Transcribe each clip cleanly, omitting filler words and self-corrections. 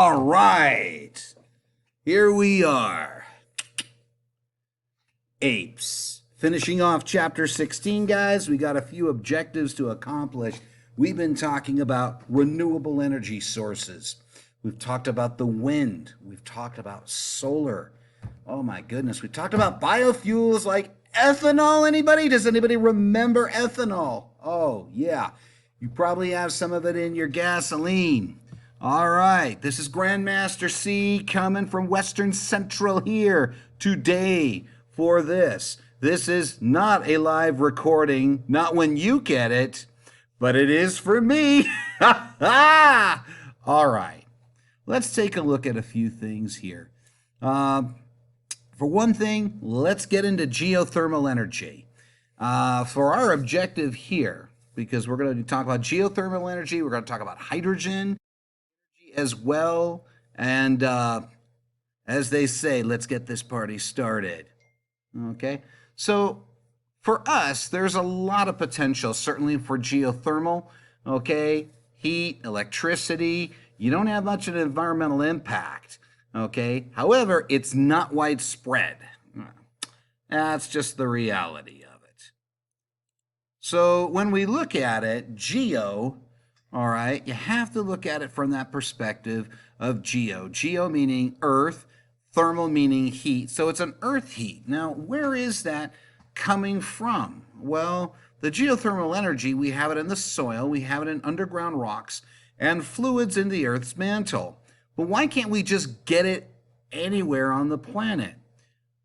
All right, here we are. APES. Finishing off chapter 16, guys. We got a few objectives to accomplish. We've been talking about renewable energy sources. We've talked about the wind. We've talked about solar. Oh my goodness. We talked about biofuels like ethanol. Anybody? Does anybody remember ethanol? Oh, yeah. You probably have some of it in your gasoline. All right. This is Grandmaster C coming from Western Central here today for this. This is not a live recording, not when you get it, but it is for me. All right. Let's take a look at a few things here. For one thing, let's get into geothermal energy. For our objective here, because we're going to talk about geothermal energy, we're going to talk about hydrogen as well, and as they say, let's get this party started. Okay, so for us, there's a lot of potential, certainly for geothermal. Okay, heat, electricity. You don't have much of an environmental impact. Okay, however, it's not widespread. That's just the reality of it. So when we look at it, geo, all right, you have to look at it from that perspective of geo. Geo meaning earth, thermal meaning heat. So it's an earth heat. Now, where is that coming from? Well, the geothermal energy, we have it in the soil, we have it in underground rocks, and fluids in the earth's mantle. But why can't we just get it anywhere on the planet?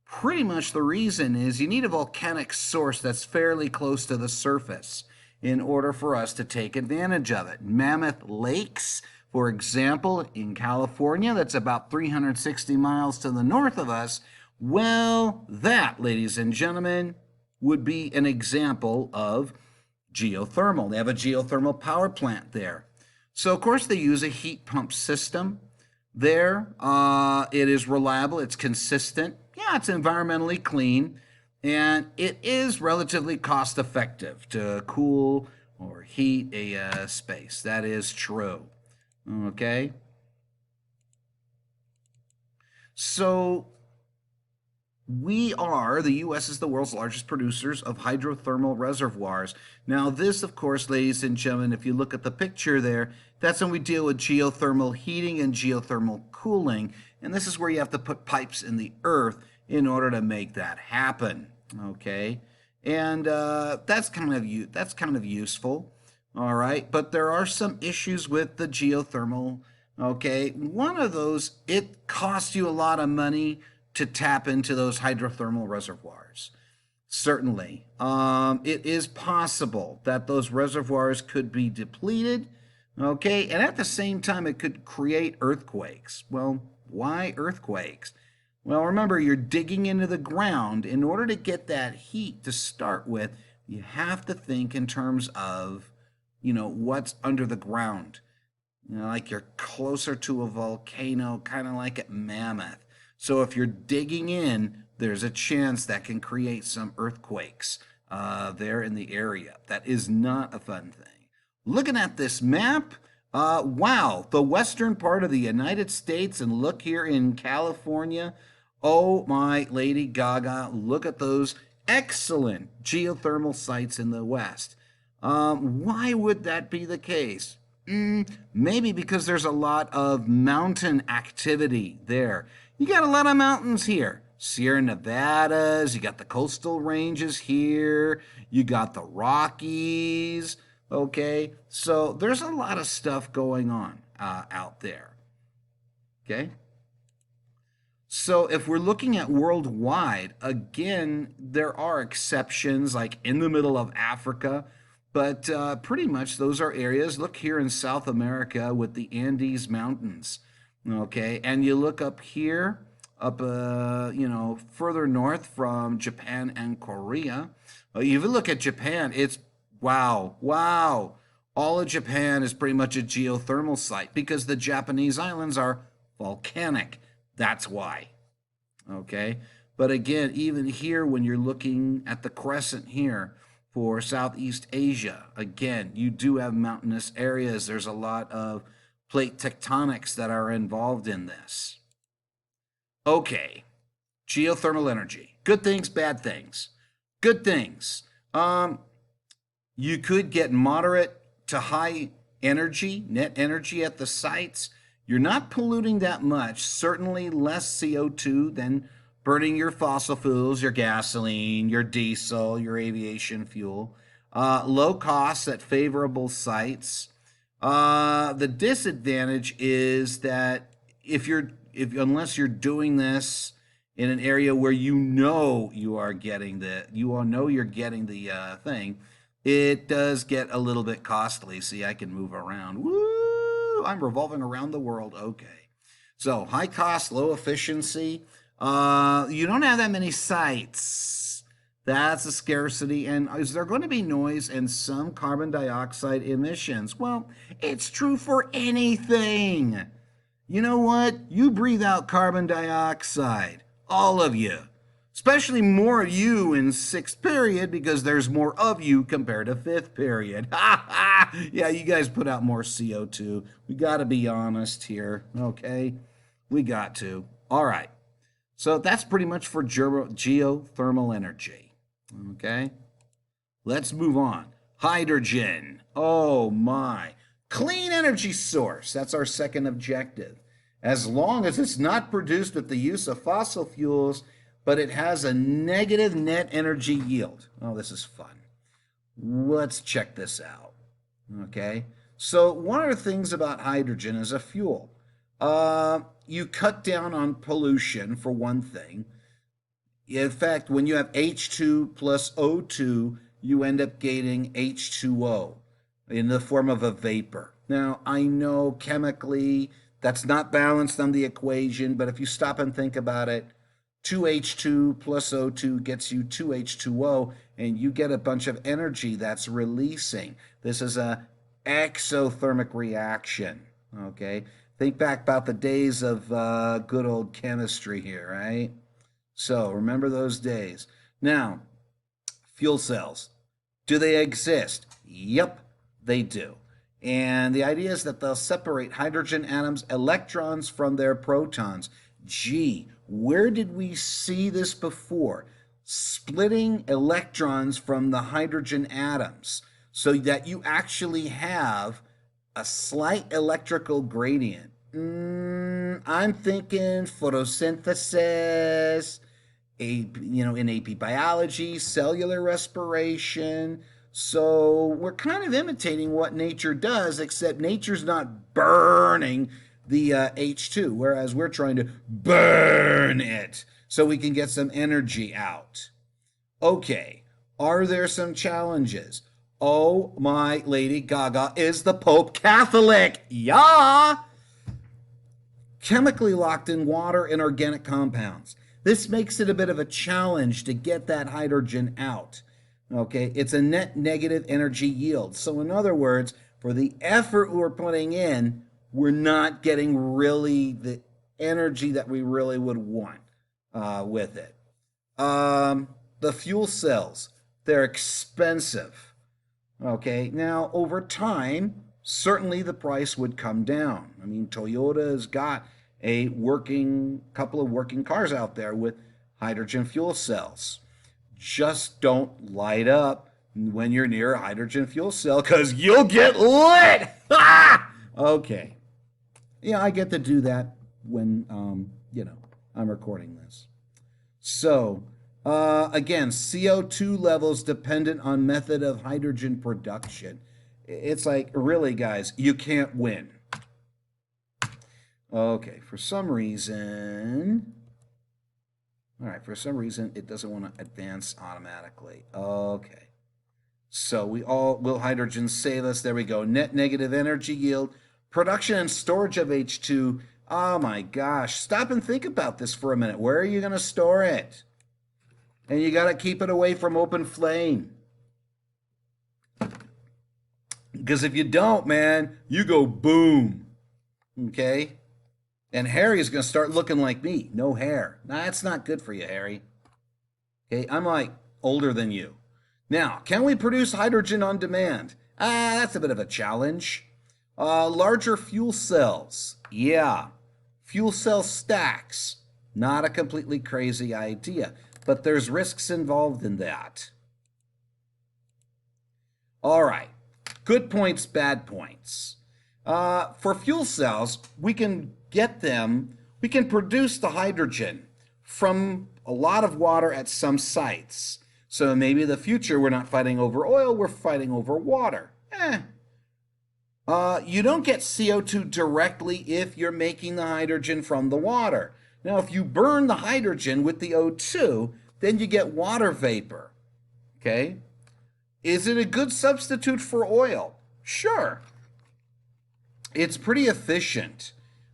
Pretty much the reason is you need a volcanic source that's fairly close to the surface in order for us to take advantage of it. Mammoth Lakes, for example, in California, that's about 360 miles to the north of us. Well, that, ladies and gentlemen, would be an example of geothermal. They have a geothermal power plant there. So, of course, they use a heat pump system there. It is reliable, it's consistent. Yeah, it's environmentally clean. And it is relatively cost effective to cool or heat a space. That is true. Okay. So the U.S. is the world's largest producers of hydrothermal reservoirs. Now this, of course, ladies and gentlemen, if you look at the picture there, that's when we deal with geothermal heating and geothermal cooling. And this is where you have to put pipes in the earth in order to make that happen. Okay, and that's kind of useful. All right, but there are some issues with the geothermal. Okay, one of those, it costs you a lot of money to tap into those hydrothermal reservoirs. Certainly, it is possible that those reservoirs could be depleted. Okay, and at the same time, it could create earthquakes. Well, why earthquakes? Well, remember, you're digging into the ground. In order to get that heat to start with, you have to think in terms of, what's under the ground. Like you're closer to a volcano, kind of like at Mammoth. So if you're digging in, there's a chance that can create some earthquakes there in the area. That is not a fun thing. Looking at this map, wow, the western part of the United States, and look here in California. Oh my Lady Gaga, look at those excellent geothermal sites in the West. Why would that be the case? Maybe because there's a lot of mountain activity there. You got a lot of mountains here. Sierra Nevadas, you got the coastal ranges here, you got the Rockies, okay? So there's a lot of stuff going on out there, okay? So if we're looking at worldwide, again, there are exceptions like in the middle of Africa, but pretty much those are areas. Look here in South America with the Andes Mountains, okay? And you look up here, further north from Japan and Korea. If you look at Japan, it's wow. All of Japan is pretty much a geothermal site because the Japanese islands are volcanic. That's why. Okay. But again, even here, when you're looking at the crescent here for Southeast Asia, again, you do have mountainous areas. There's a lot of plate tectonics that are involved in this. Okay, geothermal energy. Good things, bad things. Good things. You could get moderate to high energy, net energy at the sites. You're not polluting that much, certainly less CO2 than burning your fossil fuels, your gasoline, your diesel, your aviation fuel. Low costs at favorable sites. The disadvantage is that if unless you're doing this in an area where you are getting you're getting the thing, it does get a little bit costly. See, I can move around. Woo! I'm revolving around the world. Okay. So high cost, low efficiency. You don't have that many sites. That's a scarcity. And is there going to be noise and some carbon dioxide emissions? Well, it's true for anything. You know what? You breathe out carbon dioxide. All of you. Especially more of you in sixth period because there's more of you compared to fifth period. Yeah, you guys put out more CO2. We got to be honest here, okay? We got to. All right. So that's pretty much for geothermal energy, okay? Let's move on. Hydrogen. Oh my. Clean energy source. That's our second objective. As long as it's not produced with the use of fossil fuels, but it has a negative net energy yield. Oh, this is fun. Let's check this out. Okay. So one of the things about hydrogen as a fuel, you cut down on pollution for one thing. In fact, when you have H2 plus O2, you end up getting H2O in the form of a vapor. Now, I know chemically that's not balanced on the equation, but if you stop and think about it, 2H2 plus O2 gets you 2H2O, and you get a bunch of energy that's releasing. This is a exothermic reaction, okay? Think back about the days of good old chemistry here, right? So remember those days. Now, fuel cells. Do they exist? Yep, they do. And the idea is that they'll separate hydrogen atoms' electrons from their protons. Gee, where did we see this before? Splitting electrons from the hydrogen atoms so that you actually have a slight electrical gradient. I'm thinking photosynthesis, in AP biology, cellular respiration. So we're kind of imitating what nature does, except nature's not burning the H2, whereas we're trying to burn it so we can get some energy out. Okay, are there some challenges? Oh, my Lady Gaga, is the Pope Catholic? Yeah! Chemically locked in water and organic compounds. This makes it a bit of a challenge to get that hydrogen out. Okay, it's a net negative energy yield. So in other words, for the effort we're putting in, we're not getting really the energy that we really would want with it. The fuel cells, they're expensive. Okay, now over time, certainly the price would come down. I mean, Toyota has got a couple of working cars out there with hydrogen fuel cells. Just don't light up when you're near a hydrogen fuel cell because you'll get lit. Okay. Yeah, I get to do that when, I'm recording this. So, again, CO2 levels dependent on method of hydrogen production. It's like, really, guys, you can't win. Okay, for some reason, it doesn't want to advance automatically. Okay. So will hydrogen save us? There we go. Net negative energy yield. Production and storage of H2. Oh my gosh. Stop and think about this for a minute. Where are you going to store it? And you got to keep it away from open flame. Because if you don't, man, you go boom. Okay? And Harry is going to start looking like me. No hair. Nah, that's not good for you, Harry. Okay? I'm like older than you. Now, can we produce hydrogen on demand? That's a bit of a challenge. Larger fuel cells. Yeah. Fuel cell stacks. Not a completely crazy idea, but there's risks involved in that. All right. Good points, bad points. For fuel cells, we can produce the hydrogen from a lot of water at some sites. So maybe in the future we're not fighting over oil, we're fighting over water. You don't get CO2 directly if you're making the hydrogen from the water. Now, if you burn the hydrogen with the O2, then you get water vapor. Okay? Is it a good substitute for oil? Sure. It's pretty efficient.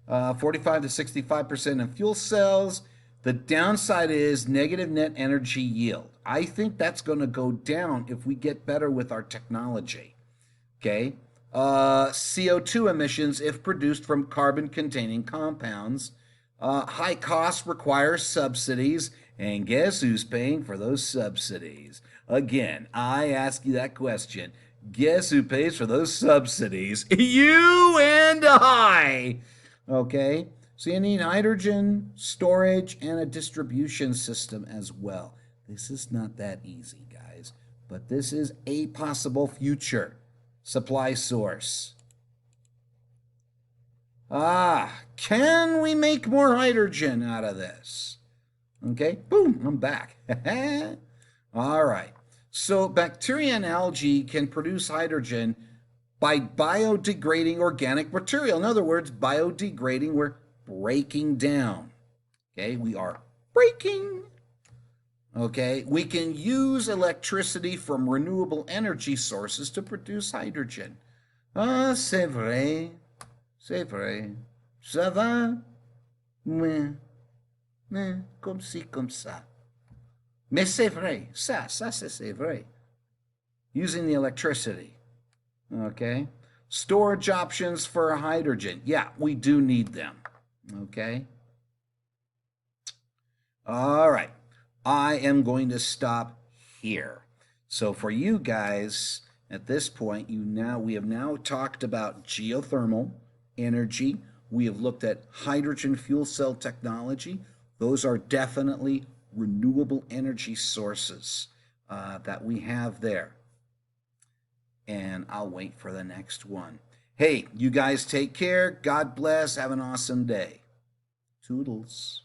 45 to 65% in fuel cells. The downside is negative net energy yield. I think that's going to go down if we get better with our technology. Okay? CO2 emissions if produced from carbon-containing compounds. High costs require subsidies, and guess who's paying for those subsidies? Again, I ask you that question. Guess who pays for those subsidies? You and I. Okay? So you need hydrogen, storage, and a distribution system as well. This is not that easy, guys, but this is a possible future supply source. Can we make more hydrogen out of this? Okay, boom, I'm back. All right. So bacteria and algae can produce hydrogen by biodegrading organic material. In other words, biodegrading, we're breaking down. Okay, we are breaking. Okay, we can use electricity from renewable energy sources to produce hydrogen. Ah, c'est vrai, ça va, mais comme ci, comme ça. Mais c'est vrai, ça c'est vrai. Using the electricity. Okay, storage options for hydrogen. Yeah, we do need them. Okay. All right. I am going to stop here. So for you guys, at this point, we have now talked about geothermal energy. We have looked at hydrogen fuel cell technology. Those are definitely renewable energy sources that we have there. And I'll wait for the next one. Hey, you guys take care. God bless. Have an awesome day. Toodles.